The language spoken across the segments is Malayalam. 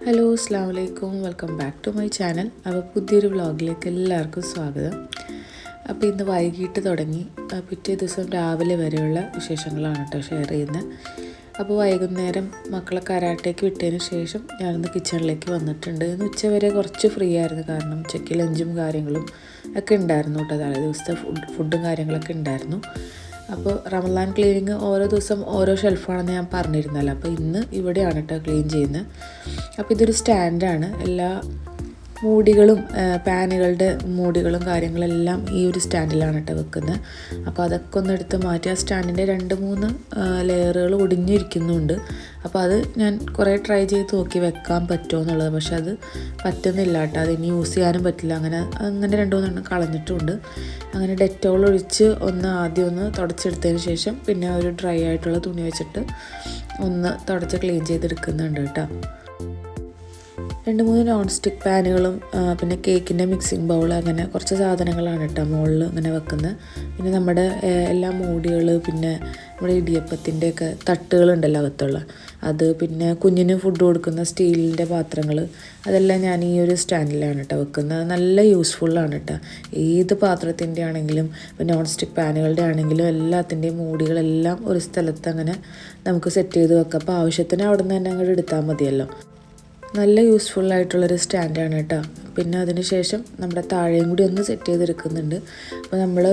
ഹലോ അസ്സലാമു അലൈക്കും, welcome back to my channel. അപ്പോൾ പുതിയൊരു വ്ളോഗിലേക്ക് എല്ലാവർക്കും സ്വാഗതം. അപ്പോൾ ഇന്ന് വൈകിട്ട് തുടങ്ങി പിറ്റേ ദിവസം രാവിലെ വരെയുള്ള വിശേഷങ്ങളാണ് കേട്ടോ ഷെയർ ചെയ്യുന്നത്. അപ്പോൾ വൈകുന്നേരം മക്കളെ കരാട്ടേക്ക് വിട്ടതിന് ശേഷം ഞാനൊന്ന് കിച്ചണിലേക്ക് വന്നിട്ടുണ്ട്. ഇന്ന് ഉച്ചവരെ കുറച്ച് ഫ്രീ ആയിരുന്നു, കാരണം ഉച്ചയ്ക്ക് ലഞ്ചും കാര്യങ്ങളും ഒക്കെ ഉണ്ടായിരുന്നു കേട്ടോ. തലേ ദിവസത്തെ ഫുഡും കാര്യങ്ങളൊക്കെ ഉണ്ടായിരുന്നു. അപ്പോൾ റമദാൻ ക്ലീനിങ് ഓരോ ദിവസം ഓരോ ഷെൽഫാണെന്ന് ഞാൻ പറഞ്ഞിരുന്നല്ലോ. അപ്പോൾ ഇന്ന് ഇവിടെയാണ് കേട്ടോ ക്ലീൻ ചെയ്യുന്നത്. അപ്പോൾ ഇതൊരു സ്റ്റാൻഡാണ്. എല്ലാ മൂടികളും പാനുകളുടെ മൂടികളും കാര്യങ്ങളെല്ലാം ഈ ഒരു സ്റ്റാൻഡിലാണ് കേട്ടോ വെക്കുന്നത്. അപ്പോൾ അതൊക്കെ ഒന്ന് എടുത്ത് മാറ്റി ആ സ്റ്റാൻഡിൻ്റെ 2-3 ലെയറുകൾ ഒടിഞ്ഞിരിക്കുന്നുണ്ട്. അപ്പോൾ അത് ഞാൻ കുറേ ട്രൈ ചെയ്ത് നോക്കി വെക്കാൻ പറ്റുമോ എന്നുള്ളത്, പക്ഷെ അത് പറ്റുന്നില്ല കേട്ടോ. അതിനി യൂസ് ചെയ്യാനും പറ്റില്ല. അങ്ങനെ 2-3 കളഞ്ഞിട്ടുമുണ്ട്. അങ്ങനെ ഡെറ്റോൾ ഒഴിച്ച് ആദ്യം ഒന്ന് തുടച്ചെടുത്തതിന് ശേഷം പിന്നെ ഒരു ഡ്രൈ ആയിട്ടുള്ള തുണി വെച്ചിട്ട് ഒന്ന് തുടച്ച് ക്ലീൻ ചെയ്തെടുക്കുന്നുണ്ട് കേട്ടോ. 2-3 നോൺ സ്റ്റിക്ക് പാനുകളും പിന്നെ കേക്കിൻ്റെ മിക്സിംഗ് ബൗൾ, അങ്ങനെ കുറച്ച് സാധനങ്ങളാണ് കേട്ടോ മുകളിൽ ഇങ്ങനെ വെക്കുന്നത്. പിന്നെ നമ്മുടെ എല്ലാ മൂടികൾ, പിന്നെ നമ്മുടെ ഇടിയപ്പത്തിൻ്റെയൊക്കെ തട്ടുകളുണ്ടല്ലോ അകത്തുള്ള അത്, പിന്നെ കുഞ്ഞിന് ഫുഡ് കൊടുക്കുന്ന സ്റ്റീലിൻ്റെ പാത്രങ്ങൾ, അതെല്ലാം ഞാൻ ഈ ഒരു സ്റ്റാൻഡിലാണ് കേട്ടോ വെക്കുന്നത്. നല്ല യൂസ്ഫുള്ളാണ് കേട്ടോ. ഏത് പാത്രത്തിൻ്റെ ആണെങ്കിലും നോൺ സ്റ്റിക്ക് പാനുകളുടെ ആണെങ്കിലും എല്ലാത്തിൻ്റെയും മൂടികളെല്ലാം ഒരു സ്ഥലത്ത് അങ്ങനെ നമുക്ക് സെറ്റ് ചെയ്ത് വെക്കാം. അപ്പോൾ ആവശ്യത്തിന് അവിടെ നിന്ന് തന്നെ അങ്ങോട്ട് എടുത്താൽ മതിയല്ലോ. നല്ല യൂസ്ഫുള്ളായിട്ടുള്ളൊരു സ്റ്റാൻഡാണ് കേട്ടോ. പിന്നെ അതിന് ശേഷം നമ്മുടെ താഴെയും കൂടി ഒന്ന് സെറ്റ് ചെയ്തെടുക്കുന്നുണ്ട്. അപ്പോൾ നമ്മൾ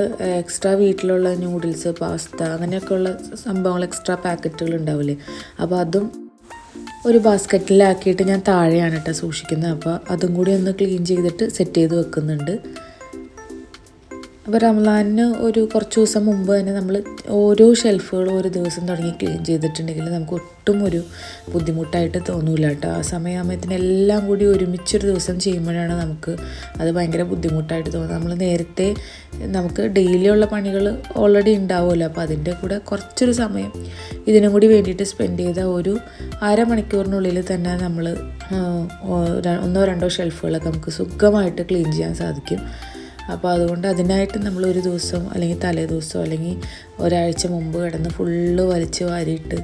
എക്സ്ട്രാ വീട്ടിലുള്ള നൂഡിൽസ്, പാസ്ത, അങ്ങനെയൊക്കെയുള്ള സംഭവങ്ങൾ, എക്സ്ട്രാ പാക്കറ്റുകൾ ഉണ്ടാവില്ലേ, അപ്പോൾ അതും ഒരു ബാസ്ക്കറ്റിലാക്കിയിട്ട് ഞാൻ താഴെയാണ് കേട്ടോ സൂക്ഷിക്കുന്നത്. അപ്പോൾ അതും കൂടി ഒന്ന് ക്ലീൻ ചെയ്തിട്ട് സെറ്റ് ചെയ്ത് വെക്കുന്നുണ്ട്. അപ്പോൾ റമദാനിന് കുറച്ച് ദിവസം മുമ്പ് തന്നെ നമ്മൾ ഓരോ ഷെൽഫുകളും ഒരു ദിവസം തുടങ്ങി ക്ലീൻ ചെയ്തിട്ടുണ്ടെങ്കിൽ നമുക്ക് ഒട്ടും ഒരു ബുദ്ധിമുട്ടായിട്ട് തോന്നില്ല കേട്ടോ. ആ സമയത്തിനെല്ലാം കൂടി ഒരുമിച്ചൊരു ദിവസം ചെയ്യുമ്പോഴാണ് നമുക്ക് അത് ഭയങ്കര ബുദ്ധിമുട്ടായിട്ട് തോന്നുന്നത്. നമ്മൾ നേരത്തെ നമുക്ക് ഡെയിലി ഉള്ള പണികൾ ഓൾറെഡി ഉണ്ടാവുമല്ലോ, അപ്പോൾ അതിൻ്റെ കൂടെ കുറച്ചൊരു സമയം ഇതിനും കൂടി വേണ്ടിയിട്ട് സ്പെൻഡ് ചെയ്ത ഒരു അരമണിക്കൂറിനുള്ളിൽ തന്നെ നമ്മൾ 1-2 ഷെൽഫുകളൊക്കെ നമുക്ക് സുഖമായിട്ട് ക്ലീൻ ചെയ്യാൻ സാധിക്കും. അപ്പോൾ അതുകൊണ്ട് അതിനായിട്ട് നമ്മൾ ഒരു ദിവസം അല്ലെങ്കിൽ തലേ ദിവസം അല്ലെങ്കിൽ ഒരാഴ്ച മുമ്പ് കിടന്ന് ഫുള്ള് വലിച്ച് വാരിയിട്ട്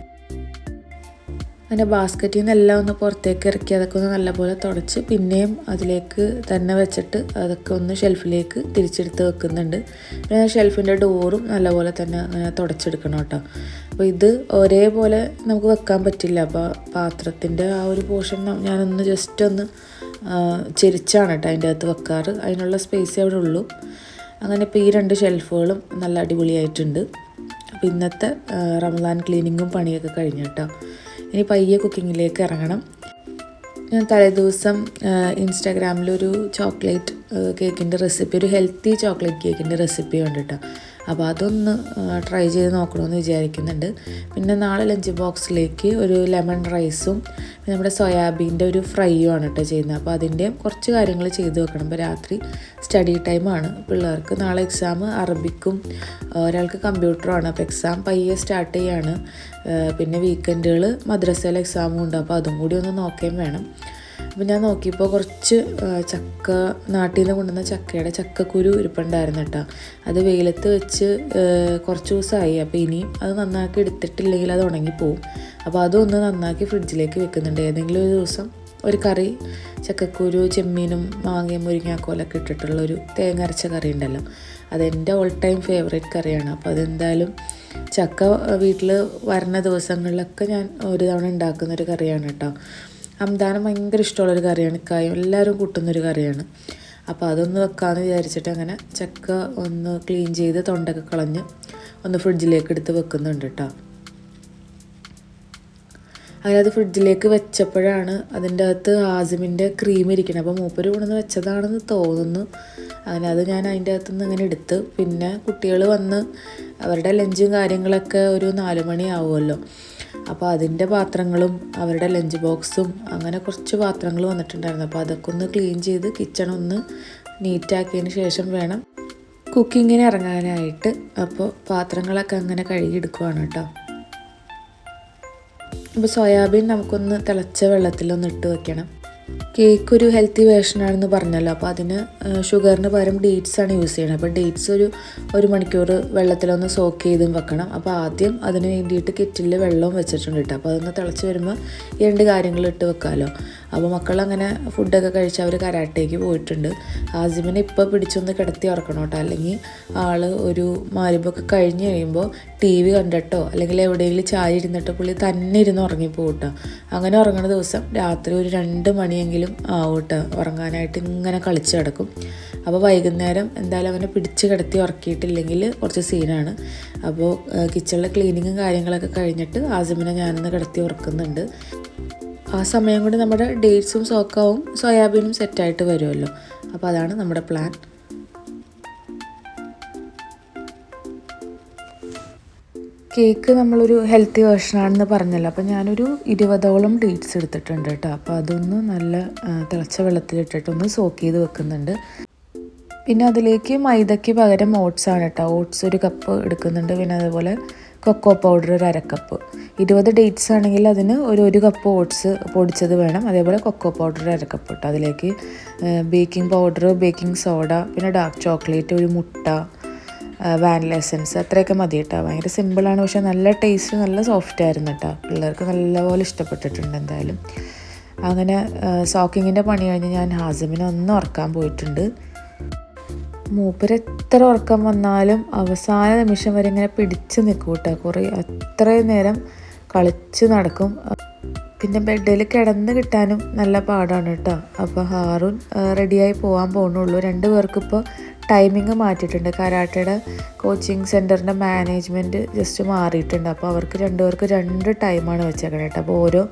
അതിൻ്റെ ബാസ്ക്കറ്റിൽ നിന്നെല്ലാം ഒന്ന് പുറത്തേക്ക് ഇറക്കി അതൊക്കെ ഒന്ന് നല്ലപോലെ തുടച്ച് പിന്നെയും അതിലേക്ക് തന്നെ വെച്ചിട്ട് അതൊക്കെ ഒന്ന് ഷെൽഫിലേക്ക് തിരിച്ചെടുത്ത് വെക്കുന്നുണ്ട്. പിന്നെ ഷെൽഫിൻ്റെ ഡോറും നല്ലപോലെ തന്നെ അങ്ങനെ തുടച്ചെടുക്കണം കേട്ടോ. അപ്പോൾ ഇത് ഒരേപോലെ നമുക്ക് വെക്കാൻ പറ്റില്ല. അപ്പോൾ പാത്രത്തിൻ്റെ ആ ഒരു പോർഷൻ ഞാനൊന്ന് ജസ്റ്റ് ഒന്ന് ചെരിച്ചാണ് കേട്ടോ അതിൻ്റെ അകത്ത് വെക്കാറ്. അതിനുള്ള സ്പേസ് അവിടെ ഉള്ളൂ. അങ്ങനെ ഇപ്പോൾ ഈ 2 ഷെൽഫുകളും നല്ല അടിപൊളിയായിട്ടുണ്ട്. അപ്പോൾ ഇന്നത്തെ റമദാൻ ക്ലീനിങ്ങും പണിയൊക്കെ കഴിഞ്ഞു കേട്ടോ. ഇനി പയ്യെ കുക്കിങ്ങിലേക്ക് ഇറങ്ങണം. ഞാൻ തലേദിവസം ഇൻസ്റ്റാഗ്രാമിലൊരു ചോക്ലേറ്റ് കേക്കിൻ്റെ റെസിപ്പി, ഒരു ഹെൽത്തി ചോക്ലേറ്റ് കേക്കിൻ്റെ റെസിപ്പി ഉണ്ട് കേട്ടോ. അപ്പോൾ അതൊന്ന് ട്രൈ ചെയ്ത് നോക്കണമെന്ന് വിചാരിക്കുന്നുണ്ട്. പിന്നെ നാളെ ലഞ്ച് ബോക്സിലേക്ക് ഒരു ലെമൺ റൈസും പിന്നെ നമ്മുടെ സോയാബീൻ്റെ ഒരു ഫ്രൈയും ആണ് കേട്ടോ ചെയ്യുന്നത്. അപ്പോൾ അതിൻ്റെയും കുറച്ച് കാര്യങ്ങൾ ചെയ്ത് വെക്കണം. ഇപ്പോൾ രാത്രി സ്റ്റഡി ടൈമാണ് പിള്ളേർക്ക്. നാളെ എക്സാം അറബിക്കും ഒരാൾക്ക് കമ്പ്യൂട്ടറുമാണ്. അപ്പോൾ എക്സാം പയ്യെ സ്റ്റാർട്ട് ചെയ്യാണ്. പിന്നെ വീക്കെൻഡുകൾ മദ്രസയിലെ എക്സാമും ഉണ്ട്. അപ്പോൾ അതും കൂടി ഒന്ന് നോക്കുകയും വേണം. അപ്പോൾ ഞാൻ നോക്കിയപ്പോൾ കുറച്ച് ചക്ക, നാട്ടിൽ നിന്ന് കൊണ്ടുവന്ന ചക്കയുടെ ചക്കക്കുരു ഇരിപ്പുണ്ടായിരുന്നു കേട്ടോ. അത് വെയിലത്ത് വെച്ച് കുറച്ച് ദിവസമായി. അപ്പോൾ ഇനിയും അത് നന്നാക്കി എടുത്തിട്ടില്ലെങ്കിൽ അത് ഉണങ്ങിപ്പോവും. അപ്പോൾ അതൊന്ന് നന്നാക്കി ഫ്രിഡ്ജിലേക്ക് വെക്കുന്നുണ്ട്. ഏതെങ്കിലും ഒരു ദിവസം ഒരു കറി, ചക്കക്കുരു, ചെമ്മീനും മാങ്ങയും മുരിങ്ങാക്കോലൊക്കെ ഇട്ടിട്ടുള്ളൊരു തേങ്ങ അരച്ച കറി ഉണ്ടല്ലോ, അതെൻ്റെ ഓൾ ടൈം ഫേവറേറ്റ് കറിയാണ്. അപ്പോൾ അതെന്തായാലും ചക്ക വീട്ടിൽ വരുന്ന ദിവസങ്ങളിലൊക്കെ ഞാൻ ഒരു തവണ ഉണ്ടാക്കുന്നൊരു കറിയാണ് കേട്ടോ. റംദാനും ഭയങ്കര ഇഷ്ടമുള്ളൊരു കറിയാണ്. കായും എല്ലാവരും കൂട്ടുന്നൊരു കറിയാണ്. അപ്പോൾ അതൊന്ന് വെക്കാമെന്ന് വിചാരിച്ചിട്ട് അങ്ങനെ ചക്ക ഒന്ന് ക്ലീൻ ചെയ്ത് തൊണ്ടൊക്കെ കളഞ്ഞ് ഒന്ന് ഫ്രിഡ്ജിലേക്ക് എടുത്ത് വെക്കുന്നുണ്ട് കേട്ടോ. അങ്ങനെ അത് ഫ്രിഡ്ജിലേക്ക് വെച്ചപ്പോഴാണ് അതിൻ്റെ അകത്ത് ആസിമിൻ്റെ ക്രീം ഇരിക്കണം. അപ്പോൾ മൂപ്പര് കൊണ്ടുവന്ന് വെച്ചതാണെന്ന് തോന്നുന്നു. അങ്ങനെ അത് ഞാൻ അതിൻ്റെ അകത്തുനിന്ന് ഇങ്ങനെ എടുത്ത്, പിന്നെ കുട്ടികൾ വന്ന് അവരുടെ ലഞ്ചും കാര്യങ്ങളൊക്കെ ഒരു 4 മണി ആവുമല്ലോ. അപ്പോൾ അതിൻ്റെ പാത്രങ്ങളും അവരുടെ ലഞ്ച് ബോക്സും അങ്ങനെ കുറച്ച് പാത്രങ്ങൾ വന്നിട്ടുണ്ടായിരുന്നു. അപ്പോൾ അതൊക്കെ ഒന്ന് ക്ലീൻ ചെയ്ത് കിച്ചണൊന്ന് നീറ്റാക്കിയതിന് ശേഷം വേണം കുക്കിങ്ങിന് ഇറങ്ങാനായിട്ട്. അപ്പോൾ പാത്രങ്ങളൊക്കെ അങ്ങനെ കഴുകിയെടുക്കുവാണ് കേട്ടോ. അപ്പോൾ സോയാബീൻ നമുക്കൊന്ന് തിളച്ച വെള്ളത്തിലൊന്ന് ഇട്ട് വെക്കണം. കേക്ക് ഒരു ഹെൽത്തി വേർഷനാണെന്ന് പറഞ്ഞല്ലോ. അപ്പോൾ അതിന് ഷുഗറിന് പകരം ഡേറ്റ്സാണ് യൂസ് ചെയ്യുന്നത്. അപ്പോൾ ഡേറ്റ്സ് ഒരു മണിക്കൂർ വെള്ളത്തിലൊന്ന് സോക്ക് ചെയ്തും വെക്കണം. അപ്പോൾ ആദ്യം അതിന് വേണ്ടിയിട്ട് കെറ്റിലിൽ വെള്ളവും വെച്ചിട്ടുണ്ട് കേട്ടോ. അപ്പോൾ അതൊന്ന് തിളച്ച് വരുമ്പോൾ ഈ 2 കാര്യങ്ങൾ ഇട്ട് വെക്കാമല്ലോ. അപ്പോൾ മക്കളങ്ങനെ ഫുഡൊക്കെ കഴിച്ച് അവർ കരാട്ടേക്ക് പോയിട്ടുണ്ട്. ആസിമിനെ ഇപ്പോൾ പിടിച്ചൊന്ന് കിടത്തി ഉറക്കണം കേട്ടോ, അല്ലെങ്കിൽ ആൾ ഒരു മരുമ്പൊക്കെ കഴിഞ്ഞ് കഴിയുമ്പോൾ TV കണ്ടിട്ടോ അല്ലെങ്കിൽ എവിടെയെങ്കിലും ചാരി ഇരുന്നിട്ടോ പുള്ളി തന്നെ ഇരുന്ന് ഉറങ്ങിപ്പോകും കേട്ടോ. അങ്ങനെ ഉറങ്ങുന്ന ദിവസം രാത്രി ഒരു 2 മണിയെങ്കിലും ആവും കേട്ടോ ഉറങ്ങാനായിട്ട്, ഇങ്ങനെ കളിച്ച് കിടക്കും. അപ്പോൾ വൈകുന്നേരം എന്തായാലും അവനെ പിടിച്ച് കിടത്തി ഉറക്കിയിട്ടില്ലെങ്കിൽ കുറച്ച് സീനാണ്. അപ്പോൾ കിച്ചണിലെ ക്ലീനിങ്ങും കാര്യങ്ങളൊക്കെ കഴിഞ്ഞിട്ട് ആസിമിനെ ഞാനൊന്ന് കിടത്തി ഉറക്കുന്നുണ്ട്. ആ സമയം കൊണ്ട് നമ്മുടെ ഡേറ്റ്സും സോക്കാവും സോയാബീനും സെറ്റായിട്ട് വരുമല്ലോ. അപ്പോൾ അതാണ് നമ്മുടെ പ്ലാൻ. കേക്ക് നമ്മളൊരു ഹെൽത്തി വേർഷനാണെന്ന് പറഞ്ഞല്ലോ, അപ്പോൾ ഞാനൊരു 20ഓളം ഡേറ്റ്സ് എടുത്തിട്ടുണ്ട് കേട്ടോ. അപ്പോൾ അതൊന്ന് നല്ല തിളച്ച വെള്ളത്തിലിട്ടിട്ടൊന്ന് സോക്ക് ചെയ്ത് വെക്കുന്നുണ്ട്. പിന്നെ അതിലേക്ക് മൈദയ്ക്ക് പകരം ഓട്സ് ആണ് കേട്ടോ. ഓട്സ് 1 കപ്പ് എടുക്കുന്നുണ്ട്. പിന്നെ അതുപോലെ കൊക്കോ പൗഡർ 1/2 കപ്പ്. 20 ഡേറ്റ്സ് ആണെങ്കിൽ അതിന് 1 കപ്പ് ഓട്സ് പൊടിച്ചത് വേണം. അതേപോലെ കൊക്കോ പൗഡർ 1/2 കപ്പ് കേട്ടോ. അതിലേക്ക് ബേക്കിംഗ് പൗഡർ, ബേക്കിംഗ് സോഡ, പിന്നെ ഡാർക്ക് ചോക്ലേറ്റ്, 1 മുട്ട, വാനില എസൻസ്, അത്രയൊക്കെ മതി കേട്ടോ. ഭയങ്കര സിമ്പിളാണ്, പക്ഷേ നല്ല ടേസ്റ്റ്, നല്ല സോഫ്റ്റ് ആയിരുന്നു കേട്ടോ. പിള്ളേർക്ക് നല്ലപോലെ ഇഷ്ടപ്പെട്ടിട്ടുണ്ട് എന്തായാലും. അങ്ങനെ സോക്കിങ്ങിൻ്റെ പണി കഴിഞ്ഞ് ഞാൻ ഹാസിമിനെ ഒന്ന് ഉറക്കാൻ പോയിട്ടുണ്ട്. മൂപ്പര് എത്ര ഉറക്കം വന്നാലും അവസാന നിമിഷം വരെ ഇങ്ങനെ പിടിച്ച് നിൽക്കും കേട്ടോ. അത്രയും നേരം കളിച്ച് നടക്കും. പിന്നെ ബെഡിൽ കിടന്ന് കിട്ടാനും നല്ല പാടാണ് കേട്ടോ. അപ്പോൾ ഹാറൂൻ റെഡിയായി പോകാൻ പോകുന്നുള്ളൂ. 2 പേർക്കിപ്പോൾ ടൈമിങ് മാറ്റിയിട്ടുണ്ട്. കരാട്ടയുടെ കോച്ചിങ് സെൻറ്ററിൻ്റെ മാനേജ്മെൻറ്റ് ജസ്റ്റ് മാറിയിട്ടുണ്ട്. അപ്പോൾ അവർക്ക് 2 പേർക്ക് 2 ടൈമാണ് വെച്ചേക്കണേ കേട്ടോ. അപ്പോൾ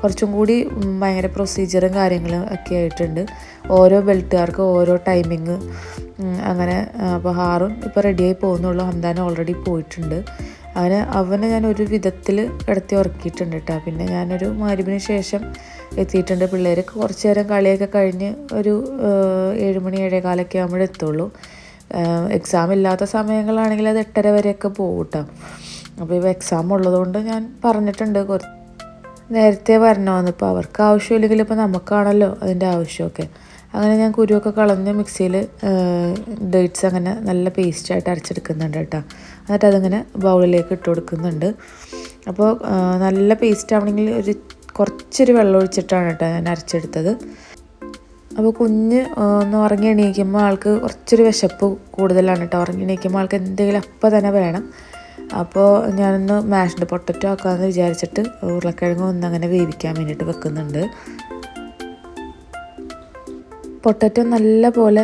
കുറച്ചും കൂടി ഭയങ്കര പ്രൊസീജിയറും കാര്യങ്ങളും ഒക്കെ ആയിട്ടുണ്ട്. ഓരോ ബെൽറ്റുകാർക്ക് ഓരോ ടൈമിങ് അങ്ങനെ. അപ്പോൾ ഹാറൂൻ ഇപ്പോൾ റെഡിയായി പോകുന്നുള്ളൂ. ഹംദാൻ ഓൾറെഡി പോയിട്ടുണ്ട്. അവനെ ഞാൻ ഒരു വിധത്തിൽ കിടത്തി ഉറക്കിയിട്ടുണ്ട് കേട്ടോ. പിന്നെ ഞാനൊരു മഗ്‌രിബിന് ശേഷം എത്തിയിട്ടുണ്ട്. പിള്ളേർക്ക് കുറച്ച് നേരം കളിയൊക്കെ കഴിഞ്ഞ് ഒരു 7 മണി 7:15 ആകുമ്പോഴേ എത്തുള്ളൂ. എക്സാം ഇല്ലാത്ത സമയങ്ങളാണെങ്കിൽ അത് 8:30 വരെയൊക്കെ പോകും കേട്ടോ. അപ്പോൾ ഇപ്പോൾ എക്സാം ഉള്ളതുകൊണ്ട് ഞാൻ പറഞ്ഞിട്ടുണ്ട് നേരത്തെ വരണമെന്ന്. ഇപ്പോൾ അവർക്ക് ആവശ്യമില്ലെങ്കിൽ ഇപ്പോൾ നമുക്കാണല്ലോ അതിൻ്റെ ആവശ്യമൊക്കെ. അങ്ങനെ ഞാൻ കുരുവൊക്കെ കളഞ്ഞ് മിക്സിയിൽ ഡേറ്റ്സ് അങ്ങനെ നല്ല പേസ്റ്റായിട്ട് അരച്ചെടുക്കുന്നുണ്ട് കേട്ടോ. എന്നിട്ട് അതിങ്ങനെ ബൗളിലേക്ക് ഇട്ട് കൊടുക്കുന്നുണ്ട്. അപ്പോൾ നല്ല പേസ്റ്റ് ആവണമെങ്കിൽ കുറച്ചൊരു വെള്ളം ഒഴിച്ചിട്ടാണ് കേട്ടോ ഞാൻ അരച്ചെടുത്തത്. അപ്പോൾ കുഞ്ഞ് ഒന്ന് ഉറങ്ങി എണീക്കുമ്പോൾ ആൾക്ക് കുറച്ചൊരു വിശപ്പ് കൂടുതലാണ് കേട്ടോ. ഉറങ്ങി എണീക്കുമ്പോൾ ആൾക്ക് എന്തെങ്കിലും അപ്പം തന്നെ വേണം. അപ്പോൾ ഞാനൊന്ന് മാഷ്ഡ് പൊട്ടറ്റോ ആക്കാമെന്ന് വിചാരിച്ചിട്ട് ഉരുളക്കിഴങ്ങ് ഒന്നങ്ങനെ വേവിക്കാൻ വേണ്ടിയിട്ട് വെക്കുന്നുണ്ട്. പൊട്ടറ്റോ നല്ല പോലെ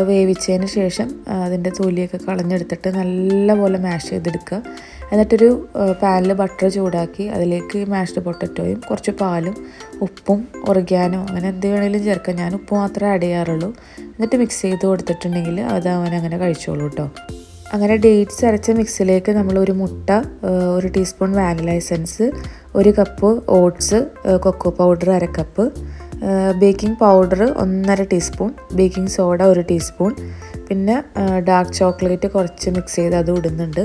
വേവിച്ചതിന് ശേഷം അതിൻ്റെ തൊലിയൊക്കെ കളഞ്ഞെടുത്തിട്ട് നല്ല പോലെ മാഷ് ചെയ്തെടുക്കുക. എന്നിട്ടൊരു പാനിൽ ബട്ടർ ചൂടാക്കി അതിലേക്ക് മാഷ്ഡ് പൊട്ടറ്റോയും കുറച്ച് പാലും ഉപ്പും ഒറിഗാനോ അങ്ങനെ എന്ത് വേണമെങ്കിലും ചേർക്കാം. ഞാൻ ഉപ്പ് മാത്രമേ ആഡ് ചെയ്യാറുള്ളൂ. എന്നിട്ട് മിക്സ് ചെയ്ത് കൊടുത്തിട്ടുണ്ടെങ്കിൽ അത് അവനങ്ങനെ കഴിച്ചോളൂ കേട്ടോ. അങ്ങനെ ഡേറ്റ്സ് അരച്ച മിക്സിലേക്ക് നമ്മൾ 1 മുട്ട, 1 teaspoon vanilla essence, 1 cup oats, cocoa powder 1/2 cup, baking powder 1.5 teaspoon, baking soda 1 teaspoon, പിന്നെ ഡാർക്ക് ചോക്ലേറ്റ് കുറച്ച് മിക്സ് ചെയ്ത് അത് ഇടുന്നുണ്ട്.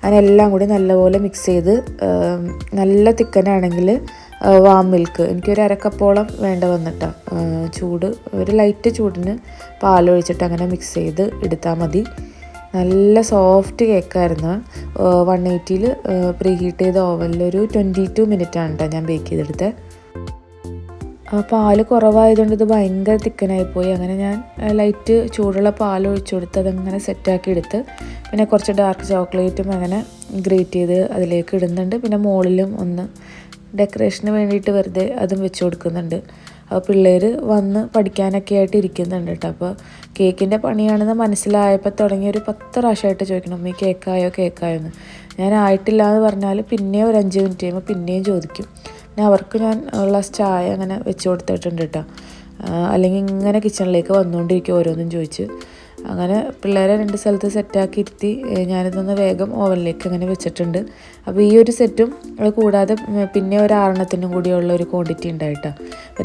അതിനെല്ലാം കൂടി നല്ലപോലെ മിക്സ് ചെയ്ത് നല്ല തിക്കനാണെങ്കിൽ വാം മിൽക്ക് എനിക്കൊരു 1/2 കപ്പോളം വേണ്ട വന്നിട്ടാണ്. ചൂട് ഒരു ലൈറ്റ് ചൂടിന് പാലൊഴിച്ചിട്ട് അങ്ങനെ മിക്സ് ചെയ്ത് എടുത്താൽ മതി. നല്ല സോഫ്റ്റ് കേക്കായിരുന്നു. 180-ൽ പ്രീ ഹീറ്റ് ചെയ്ത ഓവനിൽ ഒരു 22 മിനിറ്റാണ് കേട്ടോ ഞാൻ ബേക്ക് ചെയ്തെടുത്തത്. പാല് കുറവായതുകൊണ്ട് ഇത് ഭയങ്കര തിക്കനായിപ്പോയി. അങ്ങനെ ഞാൻ ലൈറ്റ് ചൂടുള്ള പാൽ ഒഴിച്ചു കൊടുത്ത് അതങ്ങനെ സെറ്റാക്കി എടുത്ത് പിന്നെ കുറച്ച് ഡാർക്ക് ചോക്ലേറ്റും അങ്ങനെ ഗ്രേറ്റ് ചെയ്ത് അതിലേക്ക് ഇടുന്നുണ്ട്. പിന്നെ മുകളിലും ഒന്ന് ഡെക്കറേഷന് വേണ്ടിയിട്ട് വെറുതെ അതും വെച്ച് കൊടുക്കുന്നുണ്ട്. അപ്പോൾ പിള്ളേർ വന്ന് പഠിക്കാനൊക്കെ ആയിട്ട് ഇരിക്കുന്നുണ്ട് കേട്ടോ. അപ്പോൾ കേക്കിൻ്റെ പണിയാണെന്ന് മനസ്സിലായപ്പോൾ തുടങ്ങി ഒരു 10 പ്രാവശ്യമായിട്ട് ചോദിക്കണം, അമ്മീ കേക്കായോ എന്ന്. ഞാൻ ആയിട്ടില്ല എന്ന് പറഞ്ഞാൽ പിന്നെയും ഒരു 5 മിനിറ്റ് കഴിയുമ്പോൾ പിന്നെയും ചോദിക്കും. പിന്നെ അവർക്ക് ഞാൻ ഗ്ലാസ് ചായ അങ്ങനെ വെച്ച് കൊടുത്തിട്ടുണ്ട് കേട്ടോ. അല്ലെങ്കിൽ ഇങ്ങനെ കിച്ചണിലേക്ക് വന്നുകൊണ്ടിരിക്കും ഓരോന്നും ചോദിച്ച്. അങ്ങനെ പിള്ളേരെ 2 സ്ഥലത്ത് സെറ്റാക്കി ഇരുത്തി ഞാനിതൊന്ന് വേഗം ഓവനിലേക്ക് അങ്ങനെ വെച്ചിട്ടുണ്ട്. അപ്പോൾ ഈ ഒരു സെറ്റും അത് കൂടാതെ പിന്നെ ഒരു 6 കൂടിയുള്ള ഒരു ക്വാണ്ടിറ്റി ഉണ്ടായിട്ടോ.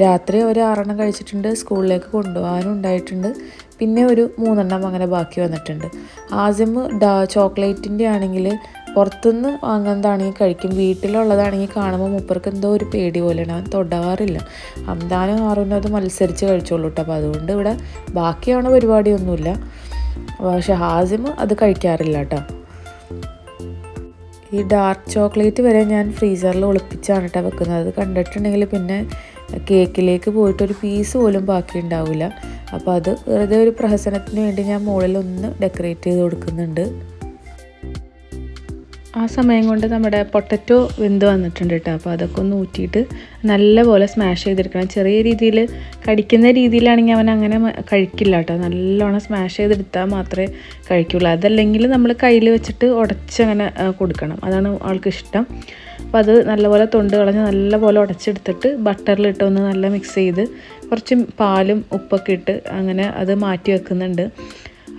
രാത്രി ഒരു 6 കഴിച്ചിട്ടുണ്ട്. സ്കൂളിലേക്ക് കൊണ്ടുപോകാനും ഉണ്ടായിട്ടുണ്ട്. പിന്നെ ഒരു 3 അങ്ങനെ ബാക്കി വന്നിട്ടുണ്ട്. ആസിം ചോക്ലേറ്റിൻ്റെ ആണെങ്കിൽ പുറത്തുനിന്ന് വാങ്ങുന്നതാണെങ്കിൽ കഴിക്കും. വീട്ടിലുള്ളതാണെങ്കിൽ കാണുമ്പോൾ മൂപ്പർക്ക് എന്തോ ഒരു പേടി പോലെയാണ്, അവൻ തൊടാറില്ല. ഹംദാനും ഹാറൂനും അത് മത്സരിച്ച് കഴിച്ചോളൂ കേട്ടോ. അപ്പോൾ അതുകൊണ്ട് ഇവിടെ ബാക്കിയാണ് പരിപാടിയൊന്നുമില്ല. പക്ഷെ ഹാസിം അത് കഴിക്കാറില്ല കേട്ടോ. ഈ ഡാർക്ക് ചോക്ലേറ്റ് വരെ ഞാൻ ഫ്രീസറിൽ ഒളിപ്പിച്ചാണ് കേട്ടോ വെക്കുന്നത്. അത് കണ്ടിട്ടുണ്ടെങ്കിൽ പിന്നെ കേക്കിലേക്ക് പോയിട്ടൊരു പീസ് പോലും ബാക്കി ഉണ്ടാവില്ല. അപ്പോൾ അത് വെറുതെ ഒരു പ്രഹസനത്തിന് വേണ്ടി ഞാൻ മുകളിലൊന്ന് ഡെക്കറേറ്റ് ചെയ്ത് കൊടുക്കുന്നുണ്ട്. ആ സമയം കൊണ്ട് നമ്മുടെ പൊട്ടറ്റോ വെന്ത് വന്നിട്ടുണ്ട് കേട്ടോ. അപ്പോൾ അതൊക്കെ ഒന്ന് ഊറ്റിയിട്ട് നല്ലപോലെ സ്മാഷ് ചെയ്തെടുക്കണം. ചെറിയ രീതിയിൽ കടിക്കുന്ന രീതിയിലാണെങ്കിൽ അവൻ അങ്ങനെ കഴിക്കില്ല കേട്ടോ. നല്ലോണം സ്മാഷ് ചെയ്തെടുത്താൽ മാത്രമേ കഴിക്കുള്ളൂ. അതല്ലെങ്കിൽ നമ്മൾ കയ്യിൽ വെച്ചിട്ട് ഉടച്ചങ്ങനെ കൊടുക്കണം, അതാണ് ആൾക്ക് ഇഷ്ടം. അപ്പോൾ അത് നല്ലപോലെ തൊണ്ട് കളഞ്ഞ് നല്ലപോലെ ഉടച്ചെടുത്തിട്ട് ബട്ടറിലിട്ട് ഒന്ന് നല്ല മിക്സ് ചെയ്ത് കുറച്ച് പാലും ഉപ്പൊക്കെ ഇട്ട് അങ്ങനെ അത് മാറ്റി വെക്കുന്നുണ്ട്.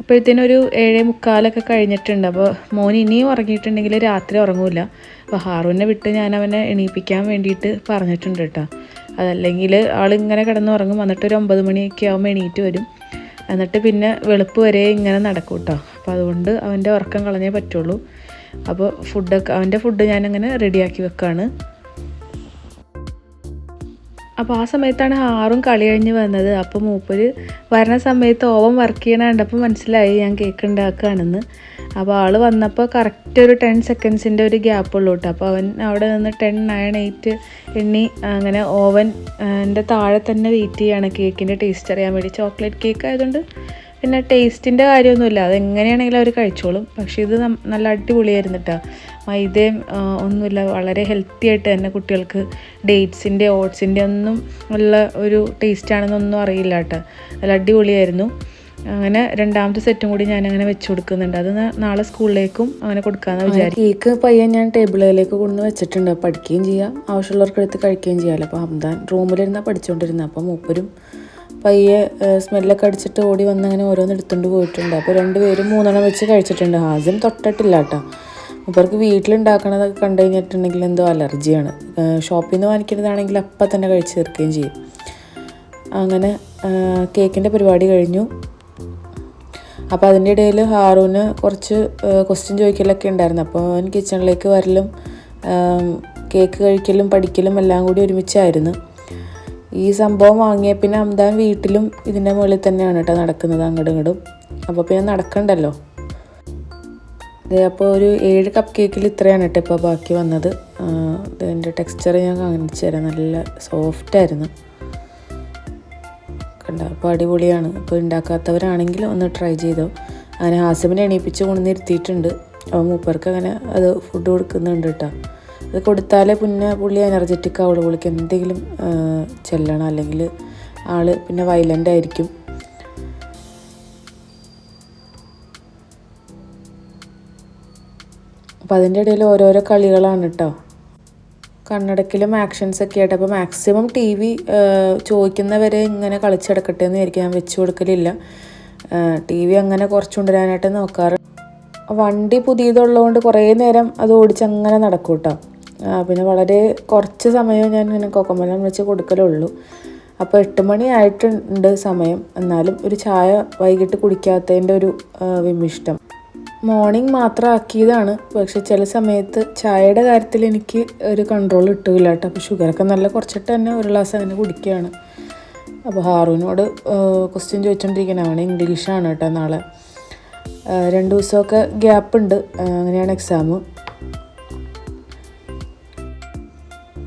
അപ്പോഴത്തേനൊരു 7:45 കഴിഞ്ഞിട്ടുണ്ട്. അപ്പോൾ മോൻ ഇനിയും ഉറങ്ങിയിട്ടുണ്ടെങ്കിൽ രാത്രി ഉറങ്ങില്ല. അപ്പോൾ ഹാറൂനെ വിട്ട് ഞാൻ അവനെ എണീപ്പിക്കാൻ വേണ്ടിയിട്ട് പറഞ്ഞിട്ടുണ്ട് കേട്ടോ. അതല്ലെങ്കിൽ ആളിങ്ങനെ കിടന്നുറങ്ങും, വന്നിട്ട് ഒരു 9 മണിയൊക്കെ ആകുമ്പോൾ എണീറ്റ് വരും. എന്നിട്ട് പിന്നെ വെളുപ്പ് വരെ ഇങ്ങനെ നടക്കും കേട്ടോ. അപ്പോൾ അതുകൊണ്ട് അവൻ്റെ ഉറക്കം കളഞ്ഞേ പറ്റുള്ളൂ. അപ്പോൾ അവൻ്റെ ഫുഡ് ഞാനങ്ങനെ റെഡിയാക്കി വെക്കുകയാണ്. അപ്പോൾ ആ സമയത്താണ് ഹാറും കളി കഴിഞ്ഞ് വന്നത്. അപ്പോൾ മൂപ്പര് വരുന്ന സമയത്ത് ഓവൻ വർക്ക് ചെയ്യണ കണ്ടപ്പോൾ മനസ്സിലായി ഞാൻ കേക്ക് ഉണ്ടാക്കുകയാണെന്ന്. അപ്പോൾ ആൾ വന്നപ്പോൾ കറക്റ്റ് ഒരു 10 സെക്കൻഡ്സിൻ്റെ ഒരു ഗ്യാപ്പുള്ളൂ കേട്ടോ. അപ്പോൾ അവൻ അവിടെ നിന്ന് 10, 9, 8 എണ്ണി അങ്ങനെ ഓവൻ്റെ താഴെ തന്നെ വെയിറ്റ് ചെയ്യുകയാണ് കേക്കിൻ്റെ ടേസ്റ്റ് അറിയാൻ വേണ്ടി. ചോക്ലേറ്റ് കേക്ക് ആയതുകൊണ്ട് പിന്നെ ടേസ്റ്റിൻ്റെ കാര്യമൊന്നുമില്ല, അതെങ്ങനെയാണെങ്കിലും അവർ കഴിച്ചോളും. പക്ഷേ ഇത് നല്ല അടിപൊളിയായിരുന്നു കേട്ടോ. മൈദയും ഒന്നുമില്ല, വളരെ ഹെൽത്തി ആയിട്ട് തന്നെ കുട്ടികൾക്ക് ഡേറ്റ്സിൻ്റെ ഓട്സിൻ്റെ ഒന്നും ഉള്ള ഒരു ടേസ്റ്റാണെന്നൊന്നും അറിയില്ല കേട്ടോ. നല്ല അടിപൊളിയായിരുന്നു. അങ്ങനെ രണ്ടാമത്തെ സെറ്റും കൂടി ഞാനങ്ങനെ വെച്ച് കൊടുക്കുന്നുണ്ട്. അത് നാളെ സ്കൂളിലേക്കും അങ്ങനെ കൊടുക്കാമെന്ന് വിചാരിക്കും. കേക്ക് പയ്യൻ ഞാൻ ടേബിളിലേക്ക് കൊണ്ടുവന്ന് വെച്ചിട്ടുണ്ട്. പഠിക്കുകയും ചെയ്യാം, ആവശ്യമുള്ളവർക്ക് എടുത്ത് കഴിക്കുകയും ചെയ്യാമല്ലോ. അപ്പോൾ ഹംദാൻ റൂമിലിരുന്നാൽ പഠിച്ചുകൊണ്ടിരുന്നത്. അപ്പോൾ മൂപ്പരും പയ്യെ സ്മെല്ലൊക്കെ അടിച്ചിട്ട് ഓടി വന്ന് അങ്ങനെ ഓരോന്ന് എടുത്തുകൊണ്ട് പോയിട്ടുണ്ട്. അപ്പോൾ 2 പേരും 3 വെച്ച് കഴിച്ചിട്ടുണ്ട്. ഹാസിം തൊട്ടിട്ടില്ല കേട്ടോ. മൂപ്പർക്ക് വീട്ടിലുണ്ടാക്കണതൊക്കെ കണ്ടു കഴിഞ്ഞിട്ടുണ്ടെങ്കിൽ എന്തോ അലർജിയാണ്. ഷോപ്പിൽ നിന്ന് വാങ്ങിക്കുന്നതാണെങ്കിൽ അപ്പം തന്നെ കഴിച്ച് തീർക്കുകയും ചെയ്യും. അങ്ങനെ കേക്കിൻ്റെ പരിപാടി കഴിഞ്ഞു. അപ്പോൾ അതിൻ്റെ ഇടയിൽ ഹാറൂന് കുറച്ച് ക്വസ്റ്റ്യൻ ചോദിക്കലൊക്കെ ഉണ്ടായിരുന്നു. അപ്പോൾ അവൻ കിച്ചണിലേക്ക് വരലും കേക്ക് കഴിക്കലും പഠിക്കലും എല്ലാം കൂടി ഒരുമിച്ചായിരുന്നു. ഈ സംഭവം വാങ്ങിയ പിന്നെ ഹംദാൻ വീട്ടിലും ഇതിൻ്റെ മുകളിൽ തന്നെയാണ് കേട്ടോ നടക്കുന്നത്, അങ്ങോട്ടും ഇങ്ങോട്ടും. അപ്പോൾ പിന്നെ നടക്കണ്ടല്ലോ. അപ്പോൾ ഒരു 7 കപ്പ് കേക്കിൽ ഇത്രയാണ് കേട്ടോ ഇപ്പോൾ ബാക്കി വന്നത്. ഇതിൻ്റെ ടെക്സ്ചർ ഞാൻ കാണിച്ചു തരാം. നല്ല സോഫ്റ്റായിരുന്നു കണ്ട. അപ്പോൾ അടിപൊളിയാണ്. അപ്പോൾ ഉണ്ടാക്കാത്തവരാണെങ്കിൽ ഒന്ന് ട്രൈ ചെയ്തോ. അങ്ങനെ ഹാസിമിനെ എണീപ്പിച്ച് കൊണ്ടുവന്നിരുത്തിയിട്ടുണ്ട്. അപ്പോൾ മൂപ്പർക്ക് അങ്ങനെ അത് ഫുഡ് കൊടുക്കുന്നുണ്ട് കേട്ടോ. അത് കൊടുത്താലേ പിന്നെ പുള്ളി എനർജറ്റിക് ആവുള്ളൂ. പുള്ളിക്ക് എന്തെങ്കിലും ചെല്ലണം, അല്ലെങ്കിൽ ആൾ പിന്നെ വയലൻ്റ് ആയിരിക്കും. അപ്പോൾ അതിൻ്റെ ഇടയിൽ ഓരോരോ കളികളാണ് കേട്ടോ. കണ്ണടക്കിലും ആക്ഷൻസൊക്കെ ആയിട്ട്. അപ്പോൾ മാക്സിമം TV ചോദിക്കുന്നവരെ ഇങ്ങനെ കളിച്ചെടുക്കട്ടെ എന്ന് വിചാരിക്കും. ഞാൻ വെച്ച് കൊടുക്കലില്ല. TV അങ്ങനെ കുറച്ചുകൊണ്ടുവരാനായിട്ട് നോക്കാറ്. വണ്ടി പുതിയതുള്ളതുകൊണ്ട് കുറേ നേരം അത് ഓടിച്ചങ്ങനെ നടക്കും കേട്ടോ. പിന്നെ വളരെ കുറച്ച് സമയം ഞാൻ ഇങ്ങനെ കൊക്കമലം വെച്ച് കൊടുക്കലുള്ളൂ. അപ്പോൾ 8 മണി ആയിട്ടുണ്ട് സമയം. എന്നാലും ഒരു ചായ വൈകിട്ട് കുടിക്കാത്തതിൻ്റെ ഒരു വിമിഷ്ടം. മോർണിംഗ് മാത്രം ആക്കിയതാണ്. പക്ഷെ ചില സമയത്ത് ചായയുടെ കാര്യത്തിൽ എനിക്ക് ഒരു കൺട്രോൾ കിട്ടില്ല കേട്ടോ. അപ്പോൾ ഷുഗറൊക്കെ നല്ല കുറച്ചിട്ട് തന്നെ ഒരു ഗ്ലാസ് അങ്ങനെ കുടിക്കുകയാണ്. അപ്പോൾ ഹാറൂനോട് ക്വസ്റ്റ്യൻ ചോദിച്ചുകൊണ്ടിരിക്കുന്നതാണ്. ഇംഗ്ലീഷാണ് കേട്ടോ നാളെ. 2 ദിവസമൊക്കെ ഗ്യാപ്പുണ്ട്. അങ്ങനെയാണ് എക്സാം.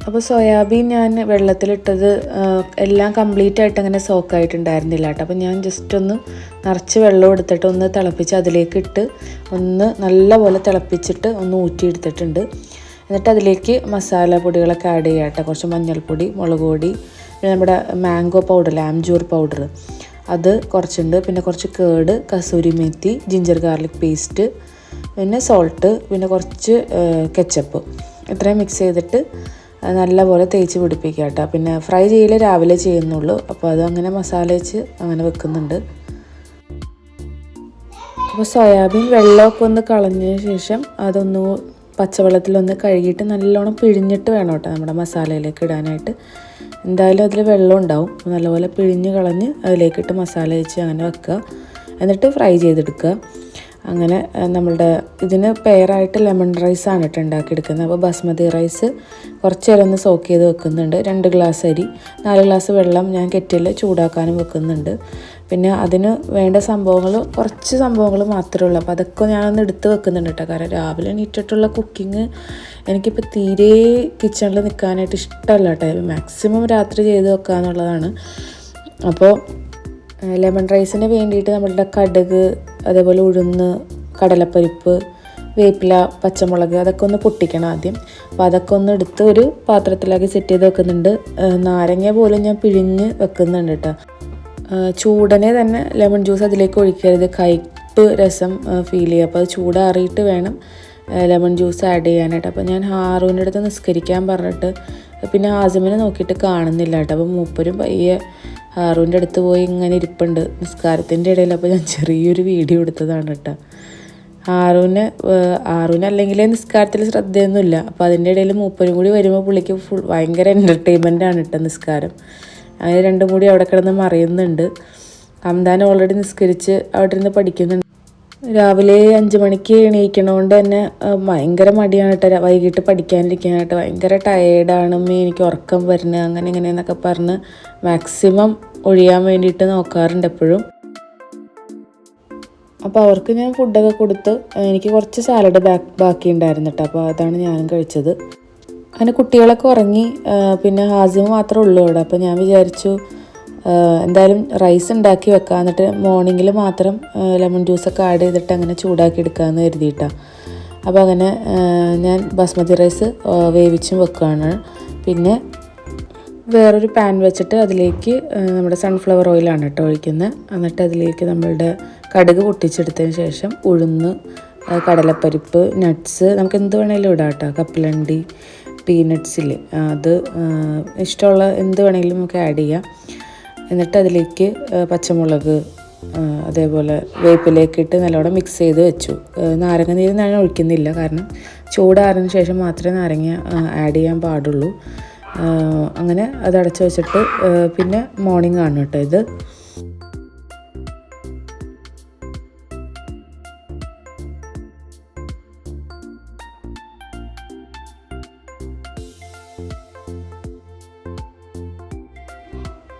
അപ്പോൾ സോയാബീൻ ഞാൻ വെള്ളത്തിലിട്ടത് എല്ലാം കംപ്ലീറ്റ് ആയിട്ട് അങ്ങനെ സോക്കായിട്ടുണ്ടായിരുന്നില്ല കേട്ടോ. അപ്പോൾ ഞാൻ ജസ്റ്റ് ഒന്ന് നിറച്ച് വെള്ളം എടുത്തിട്ട് ഒന്ന് തിളപ്പിച്ച് അതിലേക്ക് ഇട്ട് ഒന്ന് നല്ലപോലെ തിളപ്പിച്ചിട്ട് ഒന്ന് ഊറ്റിയെടുത്തിട്ടുണ്ട്. എന്നിട്ട് അതിലേക്ക് മസാല പൊടികളൊക്കെ ആഡ് ചെയ്യാം കേട്ടോ. കുറച്ച് മഞ്ഞൾപ്പൊടി, മുളക് പൊടി, പിന്നെ നമ്മുടെ മാംഗോ പൗഡർ, ആംചൂർ പൗഡർ അത് കുറച്ചുണ്ട്. പിന്നെ കുറച്ച് കേട്, kasuri methi, ginger garlic paste, പിന്നെ സോൾട്ട്, പിന്നെ കുറച്ച് കെച്ചപ്പ്, ഇത്രയും മിക്സ് ചെയ്തിട്ട് നല്ലപോലെ തേച്ച് പിടിപ്പിക്കുക കേട്ടോ. പിന്നെ ഫ്രൈ ചെയ്യൽ രാവിലെ ചെയ്യുന്നുള്ളൂ. അപ്പോൾ അത് അങ്ങനെ മസാല വെച്ച് അങ്ങനെ വെക്കുന്നുണ്ട്. അപ്പോൾ സോയാബീൻ വെള്ളമൊക്കെ ഒന്ന് കളഞ്ഞ ശേഷം അതൊന്ന് പച്ചവെള്ളത്തിലൊന്ന് കഴുകിയിട്ട് നല്ലോണം പിഴിഞ്ഞിട്ട് വേണം കേട്ടോ നമ്മുടെ മസാലയിലേക്ക് ഇടാനായിട്ട്. എന്തായാലും അതിൽ വെള്ളം ഉണ്ടാവും. നല്ലപോലെ പിഴിഞ്ഞ് കളഞ്ഞ് അതിലേക്കിട്ട് മസാല വെച്ച് അങ്ങനെ വെക്കുക. എന്നിട്ട് ഫ്രൈ ചെയ്തെടുക്കുക. അങ്ങനെ നമ്മളുടെ ഇതിന് പെയറായിട്ട് ലെമൺ റൈസാണ് കേട്ടോ ഉണ്ടാക്കിയെടുക്കുന്നത്. അപ്പോൾ ബസ്മതി റൈസ് കുറച്ച് നേരം ഒന്ന് സോക്ക് ചെയ്ത് വെക്കുന്നുണ്ട്. 2 ഗ്ലാസ് അരി, 4 ഗ്ലാസ് വെള്ളം ഞാൻ കെറ്റിൽ ചൂടാക്കാനും വെക്കുന്നുണ്ട്. പിന്നെ അതിന് വേണ്ട സംഭവങ്ങൾ കുറച്ച് സംഭവങ്ങൾ മാത്രമേ ഉള്ളൂ. അപ്പോൾ അതൊക്കെ ഞാനൊന്ന് എടുത്ത് വെക്കുന്നുണ്ട് കേട്ടോ. കാരണം രാവിലെ എണീറ്റിട്ടുള്ള കുക്കിങ് എനിക്കിപ്പോൾ തീരെ കിച്ചണിൽ നിൽക്കാനായിട്ട് ഇഷ്ടമല്ല കേട്ടോ. മാക്സിമം രാത്രി ചെയ്ത് വെക്കുക എന്നുള്ളതാണ്. അപ്പോൾ ലെമൺ റൈസിന് വേണ്ടിയിട്ട് നമ്മളുടെ കടുക്, അതേപോലെ ഉഴുന്ന്, കടലപ്പരിപ്പ്, വേപ്പില, പച്ചമുളക് അതൊക്കെ ഒന്ന് പൊട്ടിക്കണം ആദ്യം. അപ്പോൾ അതൊക്കെ ഒന്ന് എടുത്ത് ഒരു പാത്രത്തിലാക്കി സെറ്റ് ചെയ്ത് വെക്കുന്നുണ്ട്. നാരങ്ങ പോലും ഞാൻ പിഴിഞ്ഞ് വെക്കുന്നുണ്ട് കേട്ടോ. ചൂടനെ തന്നെ ലെമൺ ജ്യൂസ് അതിലേക്ക് ഒഴിക്കരുത്, കയ്പ്പ് രസം ഫീൽ ചെയ്യുക. അപ്പോൾ അത് ചൂടാറിയിട്ട് വേണം ലെമൺ ജ്യൂസ് ആഡ് ചെയ്യാനായിട്ട്. അപ്പോൾ ഞാൻ ഹാറൂൻ്റെ അടുത്ത് നിസ്കരിക്കാൻ പറഞ്ഞിട്ട് പിന്നെ ഹാസിമിനെ നോക്കിയിട്ട് കാണുന്നില്ല കേട്ടോ. അപ്പോൾ മൂപ്പരും പയ്യെ ഹാറൂൻ്റെ അടുത്ത് പോയി ഇങ്ങനെ ഇരിപ്പുണ്ട് നിസ്കാരത്തിൻ്റെ ഇടയിൽ. അപ്പോൾ ഞാൻ ചെറിയൊരു വീഡിയോ എടുത്തതാണ് കേട്ടോ. ഹാറൂന് അല്ലെങ്കിൽ നിസ്കാരത്തിൽ ശ്രദ്ധയൊന്നുമില്ല. അപ്പോൾ അതിൻ്റെ ഇടയിൽ മൂപ്പരും കൂടി വരുമ്പോൾ പുള്ളിക്ക് ഭയങ്കര എൻ്റർടൈൻമെൻറ്റാണ് കേട്ടോ നിസ്കാരം. അങ്ങനെ രണ്ടും കൂടി അവിടെ കിടന്ന് മറിയുന്നുണ്ട്. ഹംദാൻ ഓൾറെഡി നിസ്കരിച്ച് അവിടെ ഇരുന്ന് പഠിക്കുന്നുണ്ട്. രാവിലെ 5 മണിക്ക് എണീക്കണോണ്ട് തന്നെ ഭയങ്കര മടിയാണ് കേട്ടോ വൈകിട്ട് പഠിക്കാനിരിക്കാനായിട്ട്. ഭയങ്കര ടയേർഡാണ്, എനിക്ക് ഉറക്കം വരുന്നത്, അങ്ങനെ ഇങ്ങനെയെന്നൊക്കെ പറഞ്ഞ് മാക്സിമം ഒഴിയാൻ വേണ്ടിയിട്ട് നോക്കാറുണ്ട് എപ്പോഴും. അപ്പോൾ അവർക്ക് ഞാൻ ഫുഡൊക്കെ കൊടുത്ത് എനിക്ക് കുറച്ച് സാലഡ് ബാക്കി ഉണ്ടായിരുന്നു കേട്ടോ. അപ്പോൾ അതാണ് ഞാനും കഴിച്ചത്. അങ്ങനെ കുട്ടികളൊക്കെ ഉറങ്ങി. പിന്നെ ഹാസിമ് മാത്രമേ ഉള്ളൂ അവിടെ. അപ്പോൾ ഞാൻ വിചാരിച്ചു എന്തായാലും റൈസ് ഉണ്ടാക്കി വെക്കാം, എന്നിട്ട് മോർണിംഗിൽ മാത്രം ലെമൺ ജ്യൂസൊക്കെ ആഡ് ചെയ്തിട്ട് അങ്ങനെ ചൂടാക്കി എടുക്കാമെന്ന് കരുതിയിട്ടാണ്. അപ്പോൾ അങ്ങനെ ഞാൻ ബാസ്മതി റൈസ് വേവിച്ചും വെക്കുകയാണ്. പിന്നെ വേറൊരു പാൻ വെച്ചിട്ട് അതിലേക്ക് നമ്മുടെ സൺഫ്ലവർ ഓയിലാണ് കേട്ടോ ഒഴിക്കുന്നത്. എന്നിട്ട് അതിലേക്ക് നമ്മളുടെ കടുക് പൊട്ടിച്ചെടുത്തതിന് ശേഷം ഉഴുന്ന്, കടലപ്പരിപ്പ്, നട്ട്സ്, നമുക്ക് എന്ത് വേണമെങ്കിലും ഇടാം കേട്ടോ. കപ്പലണ്ടി, പീനട്ട്സില്ലേ, അത് ഇഷ്ടമുള്ള എന്ത് വേണമെങ്കിലും നമുക്ക് ആഡ് ചെയ്യാം. എന്നിട്ട് അതിലേക്ക് പച്ചമുളക്, അതേപോലെ വേപ്പിലേക്ക് ഇട്ട് നല്ലോണം മിക്സ് ചെയ്ത് വെച്ചു. നാരങ്ങ നീര് ഞാൻ ഒഴിക്കുന്നില്ല, കാരണം ചൂടാറിന് ശേഷം മാത്രമേ നാരങ്ങ ആഡ് ചെയ്യാൻ പാടുള്ളൂ. അങ്ങനെ അത് അടച്ചു വെച്ചിട്ട് പിന്നെ മോർണിംഗ് ആണ് കേട്ടോ ഇത്.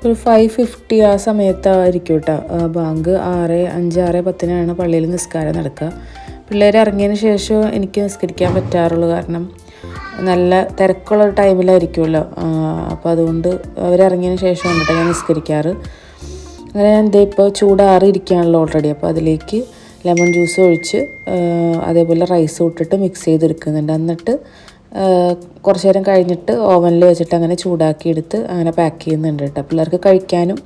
ഒരു 5:50 ആ സമയത്തായിരിക്കും കേട്ടോ ബാങ്ക്. 6:05, 6:10 പള്ളിയിൽ നിസ്കാരം നടക്കുക. പിള്ളേർ ഇറങ്ങിയതിന് ശേഷം എനിക്ക് നിസ്കരിക്കാൻ പറ്റാറുള്ളൂ, കാരണം നല്ല തിരക്കുള്ള ടൈമിലായിരിക്കുമല്ലോ. അപ്പോൾ അതുകൊണ്ട് അവരിറങ്ങിയതിന് ശേഷം വന്നിട്ട് ഞാൻ നിസ്കരിക്കാറ്. അങ്ങനെ ഞാൻ ഇപ്പോൾ ചൂടാറിയിരിക്കുകയാണല്ലോ ഓൾറെഡി. അപ്പോൾ അതിലേക്ക് ലെമൺ ജ്യൂസ് ഒഴിച്ച് അതേപോലെ റൈസ് ഇട്ടിട്ട് മിക്സ് ചെയ്തെടുക്കുന്നുണ്ട്. എന്നിട്ട് കുറച്ച് നേരം കഴിഞ്ഞിട്ട് ഓവനിൽ വെച്ചിട്ട് അങ്ങനെ ചൂടാക്കി എടുത്ത് അങ്ങനെ പാക്ക് ചെയ്യുന്നുണ്ട് കേട്ടോ. പിള്ളേർക്ക് കഴിക്കാനും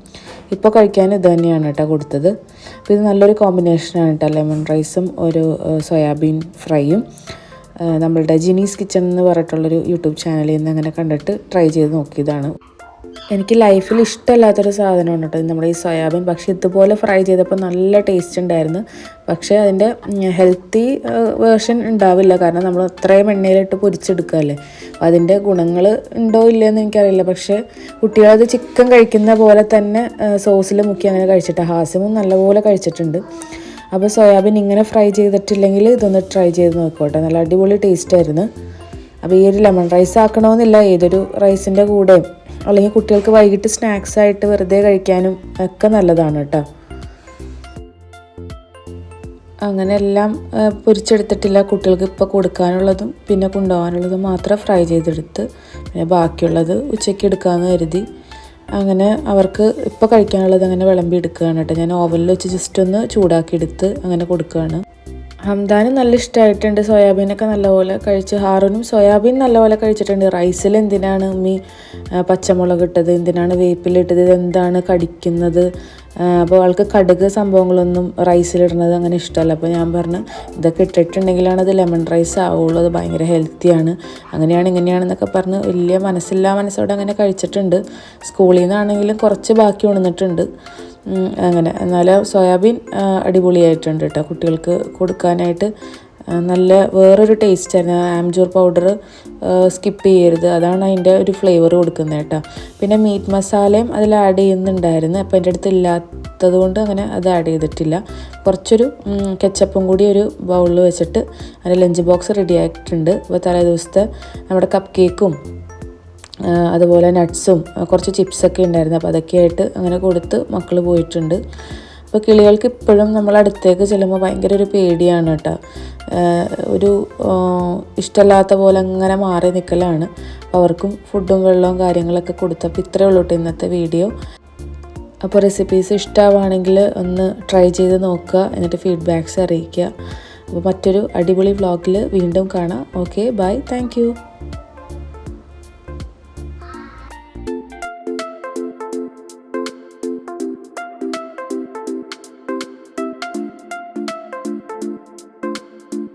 ഇപ്പോൾ കഴിക്കാനും ഇത് തന്നെയാണ് കേട്ടോ കൊടുത്തത്. അപ്പോൾ ഇത് നല്ലൊരു കോമ്പിനേഷനാണ് കേട്ടോ, ലെമൺ റൈസും ഒരു സോയാബീൻ ഫ്രൈയും. നമ്മളുടെ ജിനീസ് കിച്ചൺ എന്ന് പറഞ്ഞിട്ടുള്ളൊരു യൂട്യൂബ് ചാനലിൽ നിന്ന് അങ്ങനെ കണ്ടിട്ട് ട്രൈ ചെയ്ത് നോക്കിയതാണ്. എനിക്ക് ലൈഫിൽ ഇഷ്ടമല്ലാത്തൊരു സാധനമാണ് കേട്ടോ നമ്മുടെ ഈ സോയാബീൻ. പക്ഷേ ഇതുപോലെ ഫ്രൈ ചെയ്തപ്പോൾ നല്ല ടേസ്റ്റ് ഉണ്ടായിരുന്നു. പക്ഷേ അതിൻ്റെ ഹെൽത്തി വേർഷൻ ഉണ്ടാവില്ല, കാരണം നമ്മൾ അത്രയും എണ്ണയിലിട്ട് പൊരിച്ചെടുക്കുകയല്ലേ. അതിൻ്റെ ഗുണങ്ങൾ ഉണ്ടോ ഇല്ലയെന്ന് എനിക്കറിയില്ല. പക്ഷേ കുട്ടികളത് ചിക്കൻ കഴിക്കുന്ന പോലെ തന്നെ സോസിൽ മുക്കി അങ്ങനെ കഴിച്ചിട്ട് ഹാസിമും നല്ലപോലെ കഴിച്ചിട്ടുണ്ട്. അപ്പോൾ സോയാബീൻ ഇങ്ങനെ ഫ്രൈ ചെയ്തിട്ടില്ലെങ്കിൽ ഇതൊന്ന് ട്രൈ ചെയ്ത് നോക്കോട്ടെ, നല്ല അടിപൊളി ടേസ്റ്റായിരുന്നു. അപ്പോൾ ഈ ഒരു ലെമൺ റൈസ് ആക്കണമെന്നില്ല, ഏതൊരു റൈസിൻ്റെ കൂടെയും അല്ലെങ്കിൽ കുട്ടികൾക്ക് വൈകിട്ട് സ്നാക്സ് ആയിട്ട് വെറുതെ കഴിക്കാനും ഒക്കെ നല്ലതാണ് കേട്ടോ. അങ്ങനെ എല്ലാം പൊരിച്ചെടുത്തിട്ടില്ല. കുട്ടികൾക്ക് ഇപ്പോൾ കൊടുക്കാനുള്ളതും പിന്നെ കൊണ്ടുപോകാനുള്ളതും മാത്രം ഫ്രൈ ചെയ്തെടുത്ത് പിന്നെ ബാക്കിയുള്ളത് ഉച്ചയ്ക്ക് എടുക്കാമെന്ന് കരുതി. അങ്ങനെ അവർക്ക് ഇപ്പോൾ കഴിക്കാനുള്ളത് അങ്ങനെ വിളമ്പി എടുക്കുകയാണ് കേട്ടോ. ഞാൻ ഓവനിൽ വെച്ച് ജസ്റ്റ് ഒന്ന് ചൂടാക്കി എടുത്ത് അങ്ങനെ കൊടുക്കുകയാണ്. ഹംദാനും നല്ല ഇഷ്ടമായിട്ടുണ്ട്. സോയാബീനൊക്കെ നല്ലപോലെ കഴിച്ച്. ഹാറൂനും സോയാബീൻ നല്ലപോലെ കഴിച്ചിട്ടുണ്ട്. റൈസിൽ എന്തിനാണ് ഉമ്മി പച്ചമുളക് ഇട്ടത്, എന്തിനാണ് വേപ്പിലിട്ടത്, ഇതെന്താണ് കടിക്കുന്നത്. അപ്പോൾ ആൾക്ക് കടുക് സംഭവങ്ങളൊന്നും റൈസിലിടുന്നത് അങ്ങനെ ഇഷ്ടമല്ല. അപ്പോൾ ഞാൻ പറഞ്ഞു ഇതൊക്കെ ഇട്ടിട്ടുണ്ടെങ്കിലാണ് അത് ലെമൺ റൈസ് ആവുള്ളൂ, അത് ഭയങ്കര ഹെൽത്തിയാണ്, അങ്ങനെയാണ് ഇങ്ങനെയാണെന്നൊക്കെ പറഞ്ഞ് വലിയ മനസ്സോടെ അങ്ങനെ കഴിച്ചിട്ടുണ്ട്. സ്കൂളിൽ നിന്നാണെങ്കിലും കുറച്ച് ബാക്കി ഉണർന്നിട്ടുണ്ട്. അങ്ങനെ എന്നാലും സോയാബീൻ അടിപൊളിയായിട്ടുണ്ട് കേട്ടോ. കുട്ടികൾക്ക് കൊടുക്കാനായിട്ട് നല്ല വേറൊരു ടേസ്റ്റായിരുന്നു. ആംചൂർ പൗഡർ സ്കിപ്പ് ചെയ്യരുത്, അതാണ് അതിൻ്റെ ഒരു ഫ്ലേവർ കൊടുക്കുന്നത് കേട്ടോ. പിന്നെ മീറ്റ് മസാലയും അതിൽ ആഡ് ചെയ്യുന്നുണ്ടായിരുന്നു. അപ്പോൾ എൻ്റെ അടുത്ത് ഇല്ലാത്തത് കൊണ്ട് അങ്ങനെ അത് ആഡ് ചെയ്തിട്ടില്ല. കുറച്ചൊരു കെച്ചപ്പും കൂടി ഒരു ബൗളിൽ വെച്ചിട്ട് അതിൻ്റെ ലഞ്ച് ബോക്സ് റെഡി ആയിട്ടുണ്ട്. അപ്പോൾ തലേ ദിവസത്തെ നമ്മുടെ കപ്പ് കേക്കും അതുപോലെ നട്ട്സും കുറച്ച് ചിപ്സൊക്കെ ഉണ്ടായിരുന്നു. അപ്പോൾ അതൊക്കെ ആയിട്ട് അങ്ങനെ കൊടുത്ത് മക്കൾ പോയിട്ടുണ്ട്. അപ്പോൾ കിളികൾക്ക് ഇപ്പോഴും നമ്മൾ അടുത്തേക്ക് ചെല്ലുമ്പോൾ ഭയങ്കര ഒരു പേടിയാണ് കേട്ടോ. ഒരു ഇഷ്ടമല്ലാത്ത പോലെ അങ്ങനെ മാറി നിൽക്കലാണ്. അവർക്കും ഫുഡും വെള്ളവും കാര്യങ്ങളൊക്കെ കൊടുത്തപ്പോൾ ഇത്രയേ ഉള്ളൂ കേട്ടോ ഇന്നത്തെ വീഡിയോ. അപ്പോൾ റെസിപ്പീസ് ഇഷ്ടമാവുകയാണെങ്കിൽ ഒന്ന് ട്രൈ ചെയ്ത് നോക്കുക, എന്നിട്ട് ഫീഡ്ബാക്ക്സ് അറിയിക്കുക. അപ്പോൾ മറ്റൊരു അടിപൊളി വ്ളോഗിൽ വീണ്ടും കാണാം. Okay, bye, thank U.